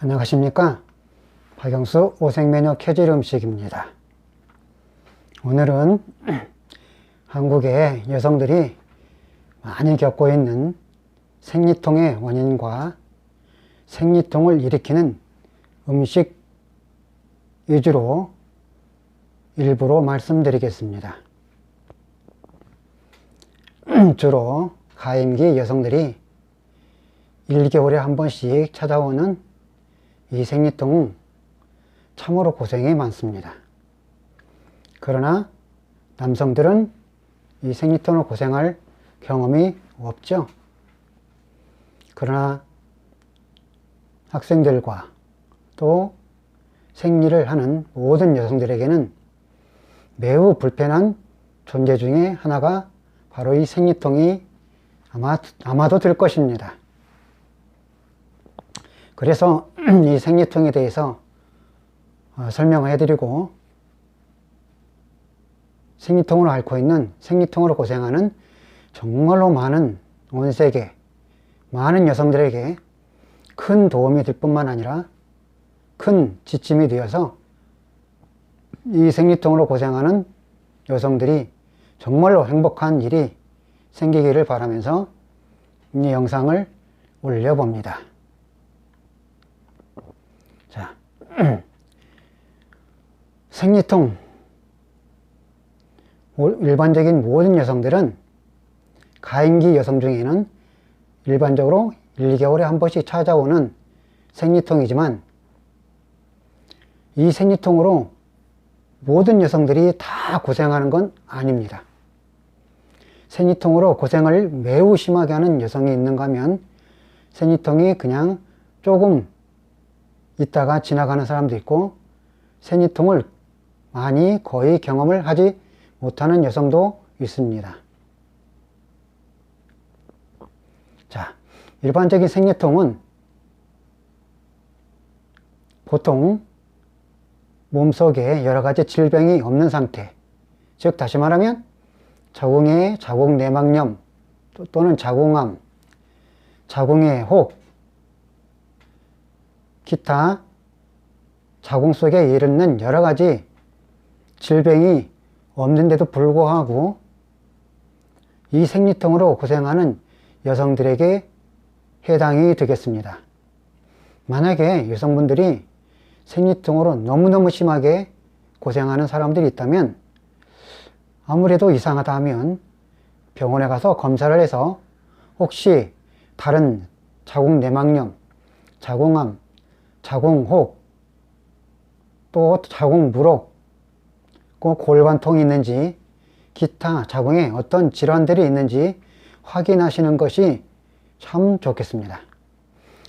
안녕하십니까. 박영수 오색메뉴 캐질 음식입니다. 오늘은 한국의 여성들이 많이 겪고 있는 생리통의 원인과 생리통을 일으키는 음식 위주로 일부러 말씀드리겠습니다. 주로 가임기 여성들이 1개월에 한 번씩 찾아오는 이 생리통은 참으로 고생이 많습니다. 그러나 남성들은 이 생리통으로 고생할 경험이 없죠. 그러나 학생들과 또 생리를 하는 모든 여성들에게는 매우 불편한 존재 중에 하나가 바로 이 생리통이 아마도 될 것입니다. 그래서 이 생리통에 대해서 설명을 해드리고, 생리통으로 앓고 있는, 생리통으로 고생하는 정말로 많은, 온 세계 많은 여성들에게 큰 도움이 될 뿐만 아니라 큰 지침이 되어서 이 생리통으로 고생하는 여성들이 정말로 행복한 일이 생기기를 바라면서 이 영상을 올려봅니다. 자, 생리통, 일반적인 모든 여성들은 가임기 여성 중에는 일반적으로 1개월에 한 번씩 찾아오는 생리통이지만, 이 생리통으로 모든 여성들이 다 고생하는 건 아닙니다. 생리통으로 고생을 매우 심하게 하는 여성이 있는가 하면, 생리통이 그냥 조금 있다가 지나가는 사람도 있고, 생리통을 많이 거의 경험을 하지 못하는 여성도 있습니다. 자, 일반적인 생리통은 보통 몸속에 여러 가지 질병이 없는 상태, 즉 다시 말하면 자궁의 자궁내막염 또는 자궁암, 자궁의 혹, 기타 자궁 속에 이르는 여러 가지 질병이 없는데도 불구하고 이 생리통으로 고생하는 여성들에게 해당이 되겠습니다. 만약에 여성분들이 생리통으로 너무너무 심하게 고생하는 사람들이 있다면, 아무래도 이상하다 하면 병원에 가서 검사를 해서 혹시 다른 자궁내막염, 자궁암, 자궁혹, 또 자궁물혹, 골반통이 있는지, 기타 자궁에 어떤 질환들이 있는지 확인하시는 것이 참 좋겠습니다.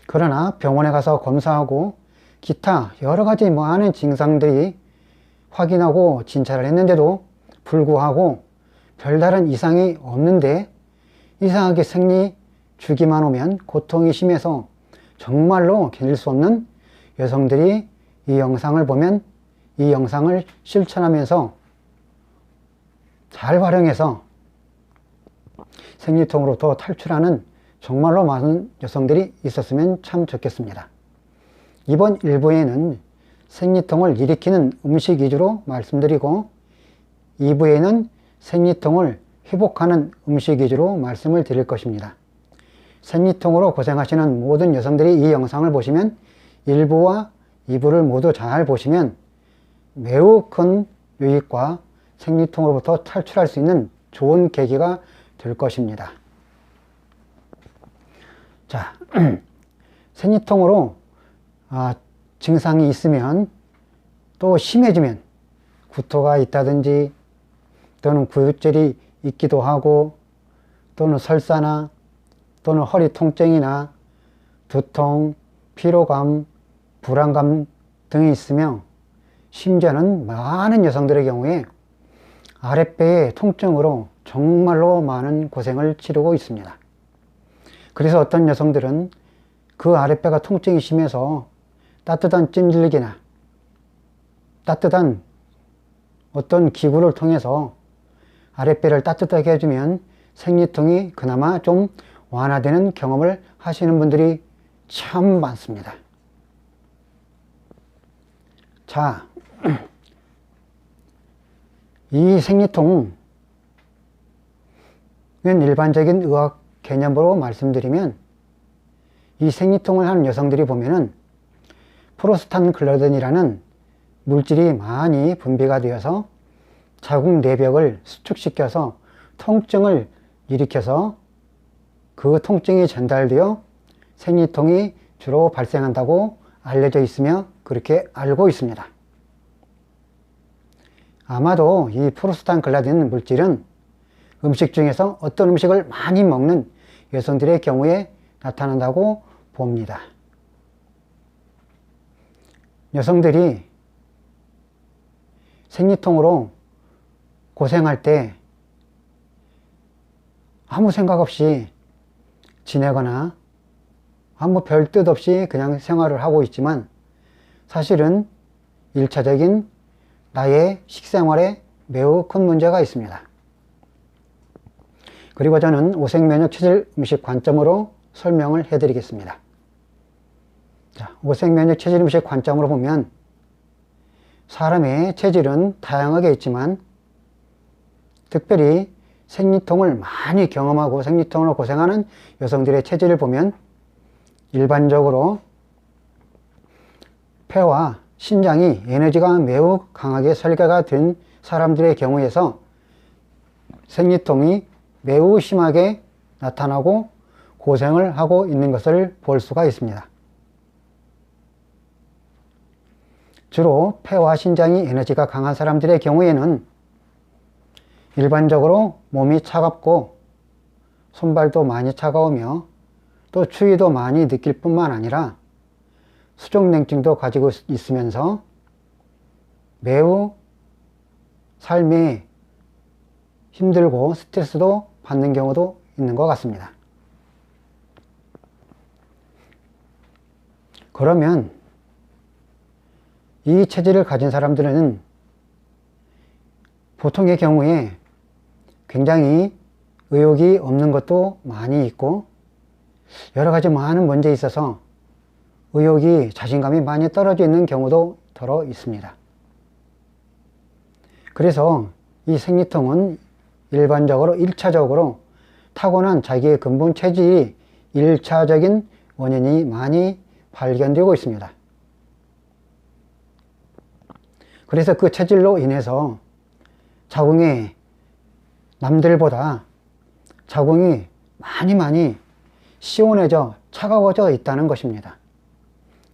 그러나 병원에 가서 검사하고 기타 여러 가지 많은 증상들이 확인하고 진찰을 했는데도 불구하고 별다른 이상이 없는데, 이상하게 생리 주기만 오면 고통이 심해서 정말로 견딜 수 없는 여성들이 이 영상을 보면 이 영상을 실천하면서 잘 활용해서 생리통으로부터 탈출하는 정말로 많은 여성들이 있었으면 참 좋겠습니다. 이번 1부에는 생리통을 일으키는 음식 위주로 말씀드리고, 2부에는 생리통을 회복하는 음식 위주로 말씀을 드릴 것입니다. 생리통으로 고생하시는 모든 여성들이 이 영상을 보시면 1부와 2부를 모두 잘 보시면 매우 큰 유익과 생리통으로부터 탈출할 수 있는 좋은 계기가 될 것입니다. 자, 생리통으로 증상이 있으면, 또 심해지면 구토가 있다든지 또는 구역질이 있기도 하고, 또는 설사나 또는 허리 통증이나 두통, 피로감, 불안감 등이 있으며, 심지어는 많은 여성들의 경우에 아랫배의 통증으로 정말로 많은 고생을 치르고 있습니다. 그래서 어떤 여성들은 그 아랫배가 통증이 심해서 따뜻한 찜질기나 따뜻한 어떤 기구를 통해서 아랫배를 따뜻하게 해주면 생리통이 그나마 좀 완화되는 경험을 하시는 분들이 참 많습니다. 자, 이 생리통은 일반적인 의학 개념으로 말씀드리면 이 생리통을 하는 여성들이 보면은 프로스탄글란딘이라는 물질이 많이 분비가 되어서 자궁 내벽을 수축시켜서 통증을 일으켜서 그 통증이 전달되어 생리통이 주로 발생한다고 알려져 있으며 그렇게 알고 있습니다. 아마도 이 프로스탄글란딘 물질은 음식 중에서 어떤 음식을 많이 먹는 여성들의 경우에 나타난다고 봅니다. 여성들이 생리통으로 고생할 때 아무 생각 없이 지내거나 아무 별 뜻 없이 그냥 생활을 하고 있지만 사실은 1차적인 나의 식생활에 매우 큰 문제가 있습니다. 그리고 저는 오색면역 체질 음식 관점으로 설명을 해 드리겠습니다. 자, 오색면역 체질 음식 관점으로 보면 사람의 체질은 다양하게 있지만 특별히 생리통을 많이 경험하고 생리통으로 고생하는 여성들의 체질을 보면 일반적으로 폐와 신장이 에너지가 매우 강하게 설계가 된 사람들의 경우에서 생리통이 매우 심하게 나타나고 고생을 하고 있는 것을 볼 수가 있습니다. 주로 폐와 신장이 에너지가 강한 사람들의 경우에는 일반적으로 몸이 차갑고 손발도 많이 차가우며 또 추위도 많이 느낄 뿐만 아니라 수족냉증도 가지고 있으면서 매우 삶이 힘들고 스트레스도 받는 경우도 있는 것 같습니다. 그러면 이 체질을 가진 사람들은 보통의 경우에 굉장히 의욕이 없는 것도 많이 있고 여러 가지 많은 문제에 있어서 의욕이, 자신감이 많이 떨어져 있는 경우도 더러 있습니다. 그래서 이 생리통은 일반적으로 1차적으로 타고난 자기의 근본 체질이 1차적인 원인이 많이 발견되고 있습니다. 그래서 그 체질로 인해서 자궁에 남들보다 자궁이 많이 시원해져 차가워져 있다는 것입니다.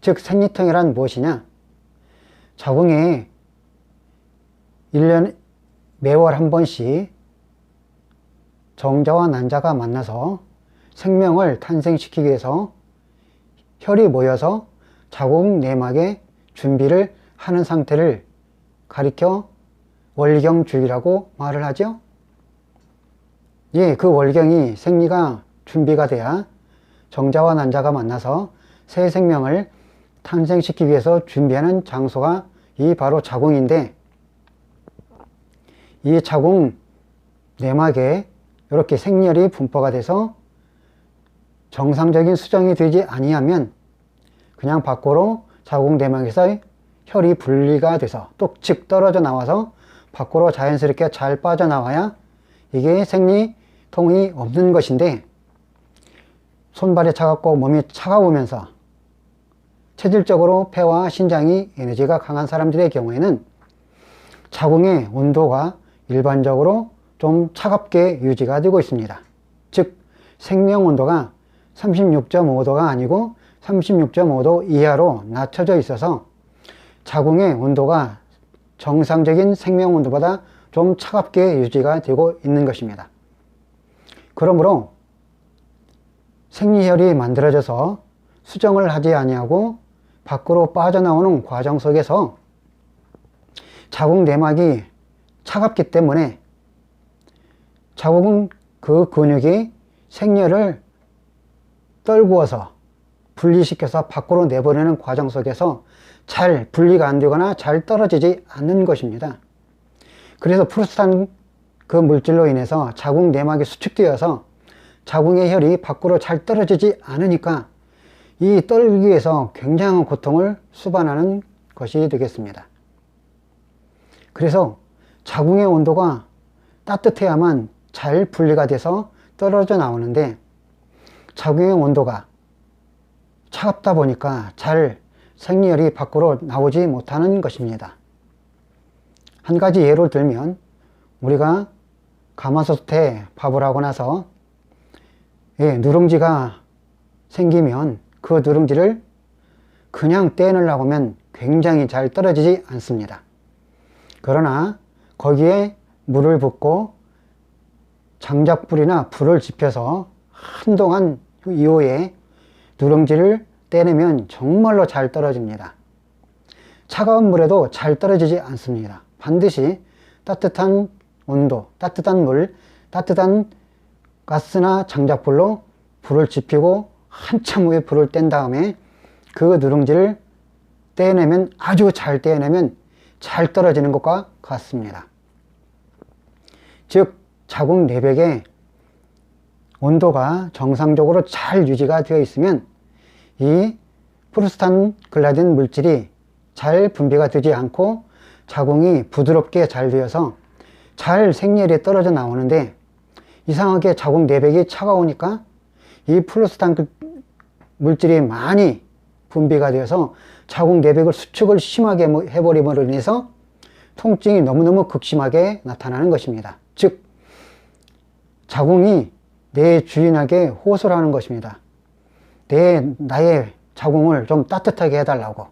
즉 생리통이란 무엇이냐? 자궁에 1년 매월 한 번씩 정자와 난자가 만나서 생명을 탄생시키기 위해서 혈이 모여서 자궁 내막에 준비를 하는 상태를 가리켜 월경주기라고 말을 하죠. 예, 그 월경이 생리가 준비가 돼야 정자와 난자가 만나서 새 생명을 탄생시키기 위해서 준비하는 장소가 이 바로 자궁인데, 이 자궁 내막에 이렇게 생열이 분포가 돼서 정상적인 수정이 되지 아니하면 그냥 밖으로 자궁 내막에서 혈이 분리가 돼서 뚝직 떨어져 나와서 밖으로 자연스럽게 잘 빠져나와야 이게 생리통이 없는 것인데, 손발이 차갑고 몸이 차가우면서 체질적으로 폐와 신장이 에너지가 강한 사람들의 경우에는 자궁의 온도가 일반적으로 좀 차갑게 유지가 되고 있습니다. 즉 생명 온도가 36.5도가 아니고 36.5도 이하로 낮춰져 있어서 자궁의 온도가 정상적인 생명 온도보다 좀 차갑게 유지가 되고 있는 것입니다. 그러므로 생리혈이 만들어져서 수정을 하지 아니하고 밖으로 빠져나오는 과정 속에서 자궁 내막이 차갑기 때문에 자궁은 그 근육이 생열을 떨구어서 분리시켜서 밖으로 내보내는 과정 속에서 잘 분리가 안 되거나 잘 떨어지지 않는 것입니다. 그래서 프로스탄 그 물질로 인해서 자궁 내막이 수축되어서 자궁의 혈이 밖으로 잘 떨어지지 않으니까 이 떨기 위해서 굉장한 고통을 수반하는 것이 되겠습니다. 그래서 자궁의 온도가 따뜻해야만 잘 분리가 돼서 떨어져 나오는데 자궁의 온도가 차갑다 보니까 잘 생리혈이 밖으로 나오지 못하는 것입니다. 한 가지 예를 들면 우리가 가마솥에 밥을 하고 나서 누룽지가 생기면 그 누룽지를 그냥 떼내려고 하면 굉장히 잘 떨어지지 않습니다. 그러나 거기에 물을 붓고 장작불이나 불을 지펴서 한동안 이후에 누룽지를 떼내면 정말로 잘 떨어집니다. 차가운 물에도 잘 떨어지지 않습니다. 반드시 따뜻한 온도, 따뜻한 물, 따뜻한 가스나 장작불로 불을 지피고 한참 후에 불을 뗀 다음에 그 누룽지를 떼내면, 아주 잘 떼내면 잘 떨어지는 것과 같습니다. 즉 자궁 내벽의 온도가 정상적으로 잘 유지가 되어 있으면 이 프로스탄글라딘 물질이 잘 분비가 되지 않고 자궁이 부드럽게 잘 되어서 잘 생리혈이 떨어져 나오는데, 이상하게 자궁 내벽이 차가우니까 이 프로스탄 물질이 많이 분비가 되어서 자궁 내벽을 수축을 심하게 해버림으로 인해서 통증이 너무너무 극심하게 나타나는 것입니다. 즉 자궁이 내 주인에게 호소를 하는 것입니다. 나의 자궁을 좀 따뜻하게 해달라고,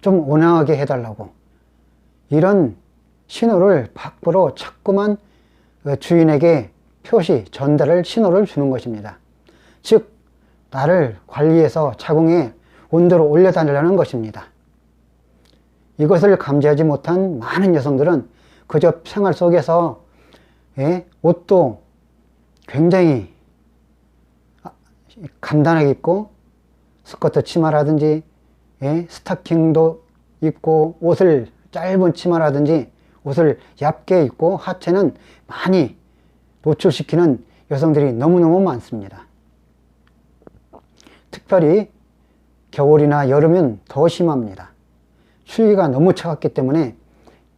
좀 온화하게 해달라고, 이런 신호를 밖으로 자꾸만 주인에게 전달을 신호를 주는 것입니다. 즉 나를 관리해서 자궁의 온도를 올려달라는 것입니다. 이것을 감지하지 못한 많은 여성들은 그저 생활 속에서 옷도 굉장히 간단하게 입고 스커트 치마라든지 스타킹도 입고 옷을 짧은 치마라든지 옷을 얇게 입고 하체는 많이 노출시키는 여성들이 너무너무 많습니다. 특별히 겨울이나 여름은 더 심합니다. 추위가 너무 차갑기 때문에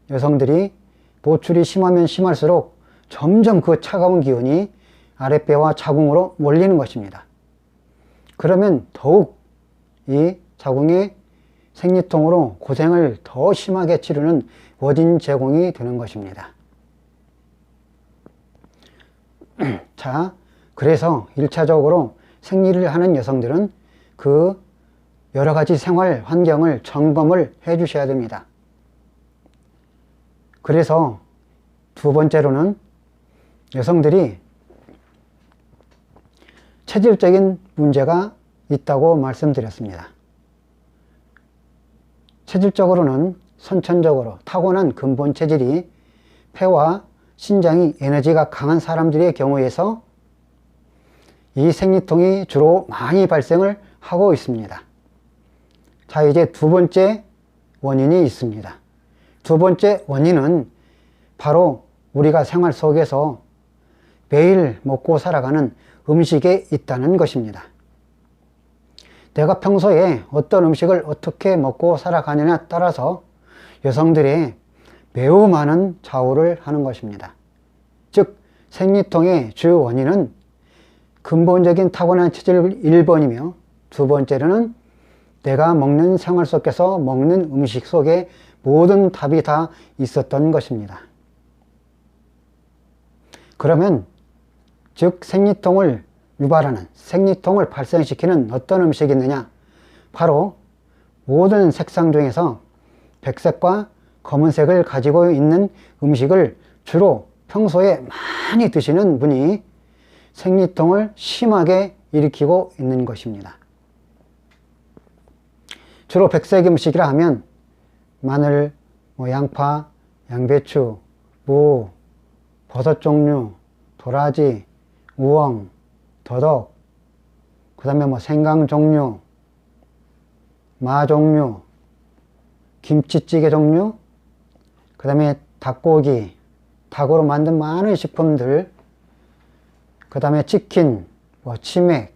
여성들이 노출이 심하면 심할수록 점점 그 차가운 기운이 아랫배와 자궁으로 몰리는 것입니다. 그러면 더욱 이 자궁의 생리통으로 고생을 더 심하게 치르는 원인 제공이 되는 것입니다. 자, 그래서 1차적으로 생리를 하는 여성들은 그 여러 가지 생활 환경을 점검을 해 주셔야 됩니다. 그래서 두 번째로는 여성들이 체질적인 문제가 있다고 말씀드렸습니다. 체질적으로는 선천적으로 타고난 근본 체질이 폐와 신장이 에너지가 강한 사람들의 경우에서 이 생리통이 주로 많이 발생을 하고 있습니다. 자, 이제 두 번째 원인이 있습니다. 두 번째 원인은 바로 우리가 생활 속에서 매일 먹고 살아가는 음식에 있다는 것입니다. 내가 평소에 어떤 음식을 어떻게 먹고 살아가느냐에 따라서 여성들의 매우 많은 좌우를 하는 것입니다. 즉 생리통의 주 원인은 근본적인 타고난 체질 1번이며 두 번째로는 내가 먹는 생활 속에서 먹는 음식 속에 모든 답이 다 있었던 것입니다. 그러면 즉 생리통을 유발하는, 생리통을 발생시키는 어떤 음식이 있느냐? 바로 모든 색상 중에서 백색과 검은색을 가지고 있는 음식을 주로 평소에 많이 드시는 분이 생리통을 심하게 일으키고 있는 것입니다. 주로 백색 음식이라 하면 마늘, 양파, 양배추, 무, 버섯 종류, 도라지, 우엉, 더덕, 그 다음에 생강 종류, 마 종류, 김치찌개 종류, 그 다음에 닭고기, 닭으로 만든 많은 식품들, 그 다음에 치킨, 치맥,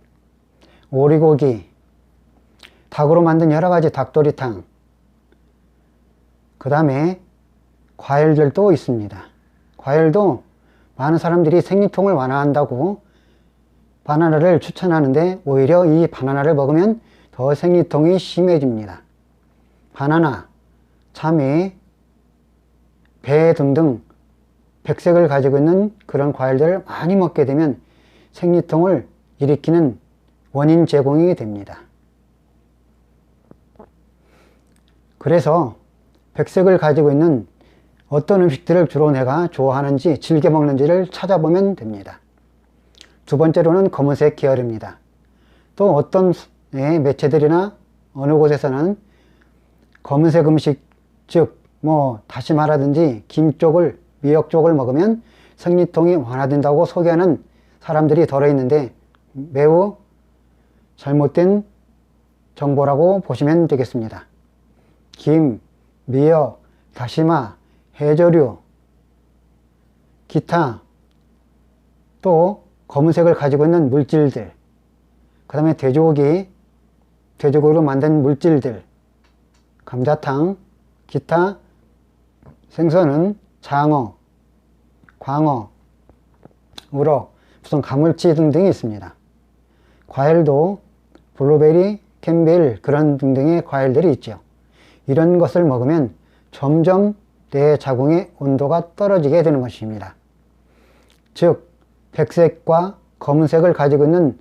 오리고기, 닭으로 만든 여러 가지 닭도리탕, 그 다음에 과일들도 있습니다. 과일도 많은 사람들이 생리통을 완화한다고 바나나를 추천하는데 오히려 이 바나나를 먹으면 더 생리통이 심해집니다. 바나나, 참외, 배 등등 백색을 가지고 있는 그런 과일들을 많이 먹게 되면 생리통을 일으키는 원인 제공이 됩니다. 그래서 백색을 가지고 있는 어떤 음식들을 주로 내가 좋아하는지 즐겨 먹는지를 찾아보면 됩니다. 두 번째로는 검은색 계열입니다. 또 어떤 매체들이나 어느 곳에서는 검은색 음식, 즉 다시마라든지 김 쪽을, 미역 쪽을 먹으면 생리통이 완화된다고 소개하는 사람들이 덜어 있는데 매우 잘못된 정보라고 보시면 되겠습니다. 김, 미역, 다시마, 해조류, 기타 또 검은색을 가지고 있는 물질들, 그 다음에 돼지고기로 만든 물질들, 감자탕, 기타 생선은 장어, 광어, 우럭, 무슨 가물치 등등이 있습니다. 과일도 블루베리, 캔벨 그런 등등의 과일들이 있죠. 이런 것을 먹으면 점점 내 자궁의 온도가 떨어지게 되는 것입니다. 즉 백색과 검은색을 가지고 있는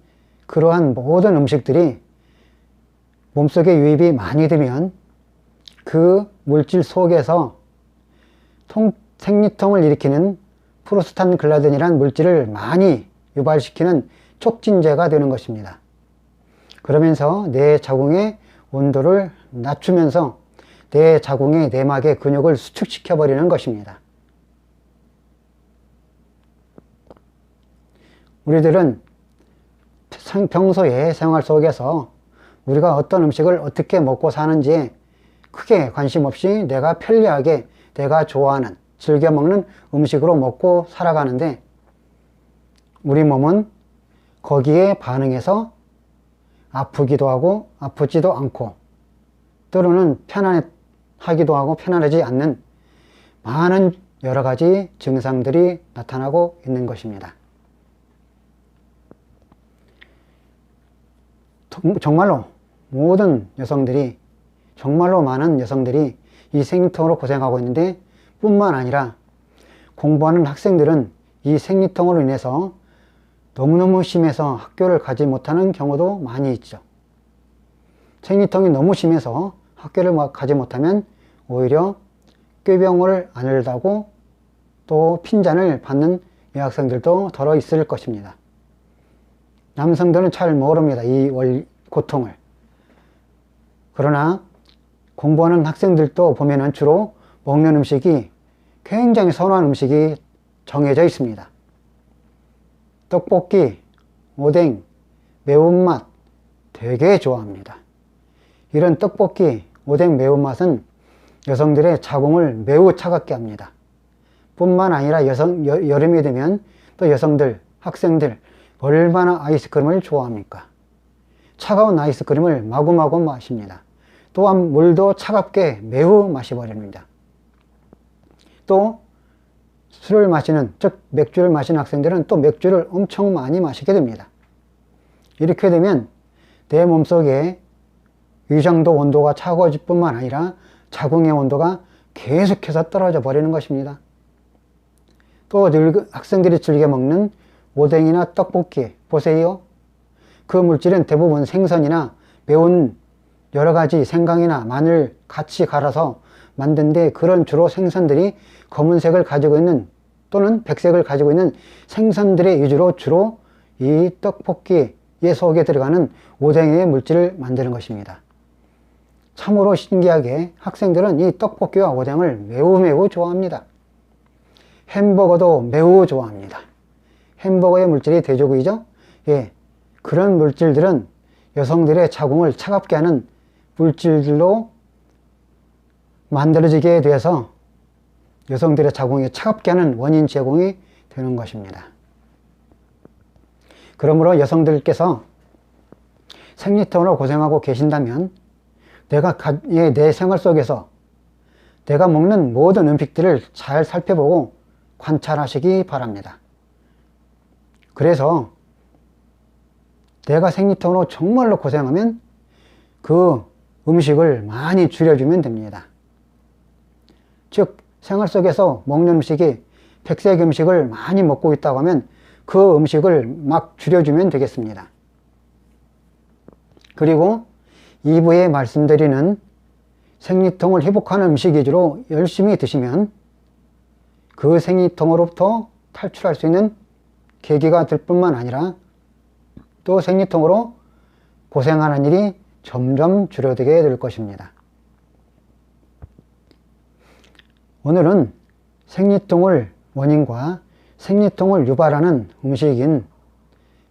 그러한 모든 음식들이 몸속에 유입이 많이 되면 그 물질 속에서 생리통을 일으키는 프로스탄글라딘이라는 물질을 많이 유발시키는 촉진제가 되는 것입니다. 그러면서 내 자궁의 온도를 낮추면서 내 자궁의 내막의 근육을 수축시켜 버리는 것입니다. 우리들은 평소에 생활 속에서 우리가 어떤 음식을 어떻게 먹고 사는지에 크게 관심 없이 내가 편리하게 내가 좋아하는 즐겨 먹는 음식으로 먹고 살아가는데 우리 몸은 거기에 반응해서 아프기도 하고 아프지도 않고 때로는 편안하기도 하고 편안하지 않는 많은 여러 가지 증상들이 나타나고 있는 것입니다. 정말로 모든 여성들이, 정말로 많은 여성들이 이 생리통으로 고생하고 있는데 뿐만 아니라 공부하는 학생들은 이 생리통으로 인해서 너무너무 심해서 학교를 가지 못하는 경우도 많이 있죠. 생리통이 너무 심해서 학교를 가지 못하면 오히려 꾀병을 앓는다고 또 핀잔을 받는 여학생들도 덜어 있을 것입니다. 남성들은 잘 모릅니다. 이 고통을. 그러나 공부하는 학생들도 보면은 주로 먹는 음식이 굉장히 선호하는 음식이 정해져 있습니다. 떡볶이, 오뎅, 매운맛 되게 좋아합니다. 이런 떡볶이, 오뎅, 매운맛은 여성들의 자궁을 매우 차갑게 합니다. 뿐만 아니라 여름이 되면 또 여성들, 학생들 얼마나 아이스크림을 좋아합니까? 차가운 아이스크림을 마구마구 마십니다. 또한 물도 차갑게 매우 마셔버립니다. 또 술을 마시는, 즉 맥주를 마시는 학생들은 또 맥주를 엄청 많이 마시게 됩니다. 이렇게 되면 내 몸속에 위장도 온도가 차가워질 뿐만 아니라 자궁의 온도가 계속해서 떨어져 버리는 것입니다. 또 학생들이 즐겨 먹는 오뎅이나 떡볶이 보세요. 그 물질은 대부분 생선이나 매운 여러 가지 생강이나 마늘 같이 갈아서 만든데 그런 주로 생선들이 검은색을 가지고 있는 또는 백색을 가지고 있는 생선들의 위주로 주로 이 떡볶이의 속에 들어가는 오뎅의 물질을 만드는 것입니다. 참으로 신기하게 학생들은 이 떡볶이와 오뎅을 매우 좋아합니다. 햄버거도 매우 좋아합니다. 햄버거의 물질이 돼지고기죠. 예, 그런 물질들은 여성들의 자궁을 차갑게 하는 물질들로 만들어지게 돼서 여성들의 자궁이 차갑게 하는 원인 제공이 되는 것입니다. 그러므로 여성들께서 생리통으로 고생하고 계신다면 내 생활 속에서 내가 먹는 모든 음식들을 잘 살펴보고 관찰하시기 바랍니다. 그래서 내가 생리통으로 정말로 고생하면 그 음식을 많이 줄여주면 됩니다. 즉 생활 속에서 먹는 음식이 백색 음식을 많이 먹고 있다고 하면 그 음식을 막 줄여주면 되겠습니다. 그리고 2부에 말씀드리는 생리통을 회복하는 음식 위주로 열심히 드시면 그 생리통으로부터 탈출할 수 있는 계기가 될 뿐만 아니라 또 생리통으로 고생하는 일이 점점 줄어들게 될 것입니다. 오늘은 생리통을 원인과 생리통을 유발하는 음식인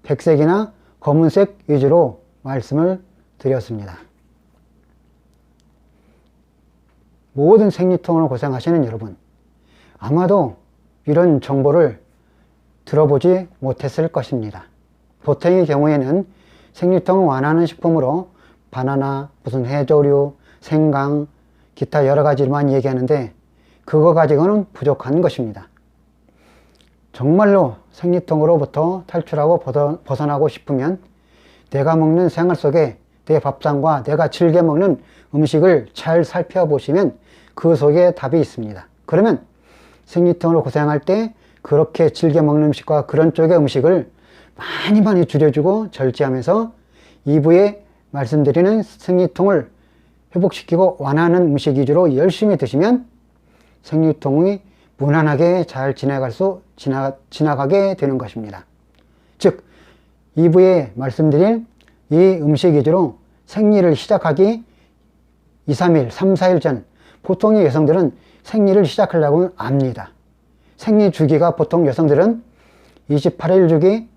백색이나 검은색 위주로 말씀을 드렸습니다. 모든 생리통으로 고생하시는 여러분, 아마도 이런 정보를 들어보지 못했을 것입니다. 보통의 경우에는 생리통을 완화하는 식품으로 바나나, 무슨 해조류, 생강, 기타 여러 가지만 얘기하는데 그거 가지고는 부족한 것입니다. 정말로 생리통으로부터 탈출하고 벗어나고 싶으면 내가 먹는 생활 속에 내 밥상과 내가 즐겨 먹는 음식을 잘 살펴보시면 그 속에 답이 있습니다. 그러면 생리통으로 고생할 때 그렇게 즐겨 먹는 음식과 그런 쪽의 음식을 많이 줄여주고 절제하면서 2부에 말씀드리는 생리통을 회복시키고 완화하는 음식 위주로 열심히 드시면 생리통이 무난하게 잘 지나가게 되는 것입니다. 즉 2부에 말씀드린 이 음식 위주로 생리를 시작하기 2, 3일, 3, 4일 전 보통의 여성들은 생리를 시작하려고 합니다. 생리 주기가 보통 여성들은 28일 주기,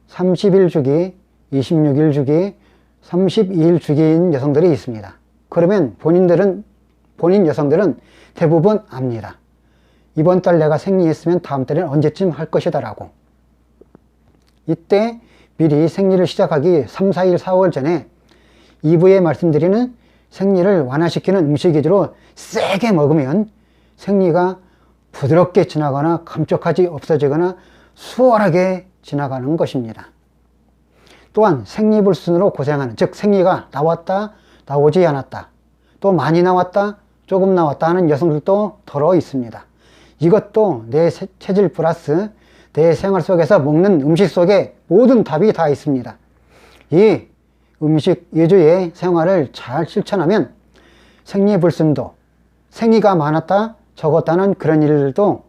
30일 주기, 26일 주기, 32일 주기인 여성들이 있습니다. 그러면 본인 여성들은 대부분 압니다. 이번 달 내가 생리했으면 다음 달에는 언제쯤 할 것이다 라고. 이때 미리 생리를 시작하기 3, 4일, 4월 전에 2부에 말씀드리는 생리를 완화시키는 음식 위주로 세게 먹으면 생리가 부드럽게 지나가거나 감쪽하지 없어지거나 수월하게 지나가는 것입니다. 또한 생리불순으로 고생하는, 즉 생리가 나왔다 나오지 않았다, 또 많이 나왔다 조금 나왔다 하는 여성들도 더러 있습니다. 이것도 내 체질 플러스 내 생활 속에서 먹는 음식 속에 모든 답이 다 있습니다. 이 음식 위주의 생활을 잘 실천하면 생리불순도, 생리가 많았다 적었다는 그런 일들도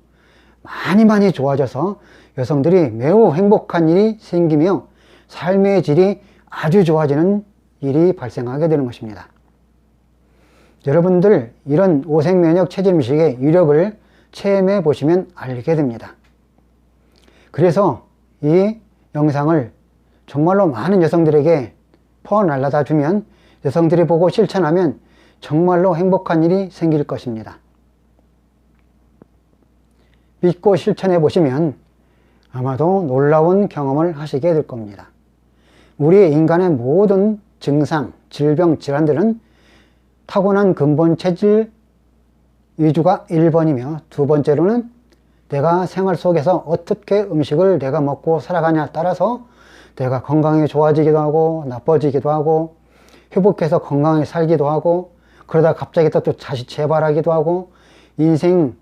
많이 좋아져서 여성들이 매우 행복한 일이 생기며 삶의 질이 아주 좋아지는 일이 발생하게 되는 것입니다. 여러분들 이런 오색면역 체질 음식의 위력을 체험해 보시면 알게 됩니다. 그래서 이 영상을 정말로 많은 여성들에게 퍼날라다 주면 여성들이 보고 실천하면 정말로 행복한 일이 생길 것입니다. 믿고 실천해 보시면 아마도 놀라운 경험을 하시게 될 겁니다. 우리 인간의 모든 증상, 질병, 질환들은 타고난 근본 체질 위주가 1번이며 두 번째로는 내가 생활 속에서 어떻게 음식을 내가 먹고 살아가냐에 따라서 내가 건강이 좋아지기도 하고 나빠지기도 하고 회복해서 건강하게 살기도 하고 그러다 갑자기 또 다시 재발하기도 하고 인생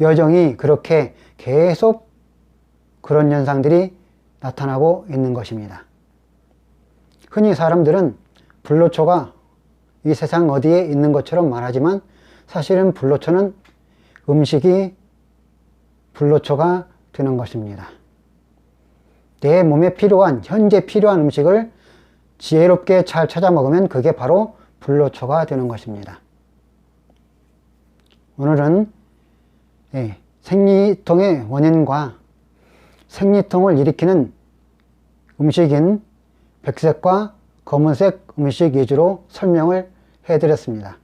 여정이 그렇게 계속 그런 현상들이 나타나고 있는 것입니다. 흔히 사람들은 불로초가 이 세상 어디에 있는 것처럼 말하지만 사실은 불로초는 음식이 불로초가 되는 것입니다. 내 몸에 필요한, 현재 필요한 음식을 지혜롭게 잘 찾아 먹으면 그게 바로 불로초가 되는 것입니다. 오늘은 생리통의 원인과 생리통을 일으키는 음식인 백색과 검은색 음식 위주로 설명을 해드렸습니다.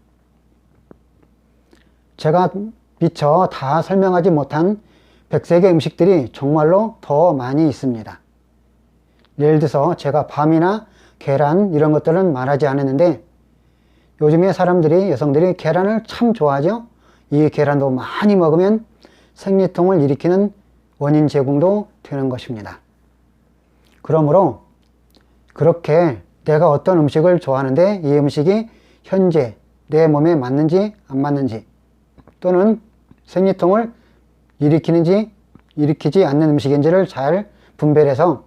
제가 미처 다 설명하지 못한 백색의 음식들이 정말로 더 많이 있습니다. 예를 들어서 제가 밤이나 계란 이런 것들은 말하지 않았는데 요즘에 사람들이, 여성들이 계란을 참 좋아하죠. 이 계란도 많이 먹으면 생리통을 일으키는 원인 제공도 되는 것입니다. 그러므로 그렇게 내가 어떤 음식을 좋아하는데 이 음식이 현재 내 몸에 맞는지 안 맞는지, 또는 생리통을 일으키는지 일으키지 않는 음식인지를 잘 분별해서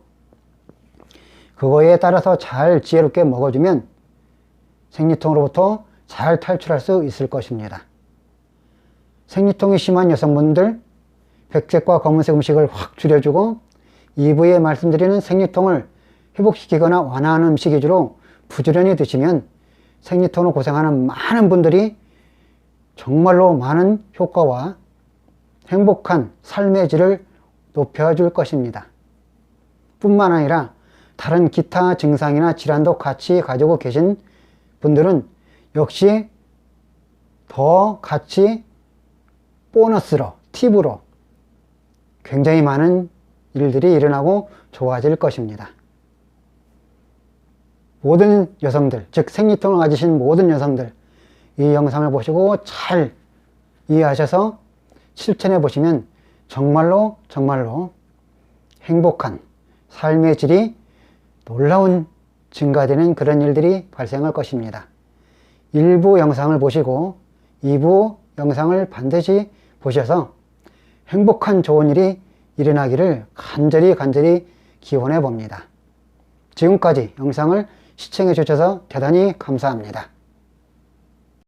그거에 따라서 잘 지혜롭게 먹어주면 생리통으로부터 잘 탈출할 수 있을 것입니다. 생리통이 심한 여성분들, 백색과 검은색 음식을 확 줄여주고 2부에 말씀드리는 생리통을 회복시키거나 완화하는 음식 위주로 부지런히 드시면 생리통으로 고생하는 많은 분들이 정말로 많은 효과와 행복한 삶의 질을 높여줄 것입니다. 뿐만 아니라 다른 기타 증상이나 질환도 같이 가지고 계신 분들은 역시 더 같이 보너스로, 팁으로 굉장히 많은 일들이 일어나고 좋아질 것입니다. 모든 여성들, 즉 생리통을 가지신 모든 여성들, 이 영상을 보시고 잘 이해하셔서 실천해 보시면 정말로 행복한 삶의 질이 놀라운 증가되는 그런 일들이 발생할 것입니다. 1부 영상을 보시고 2부 영상을 반드시 보셔서 행복한 좋은 일이 일어나기를 간절히 기원해 봅니다. 지금까지 영상을 시청해 주셔서 대단히 감사합니다.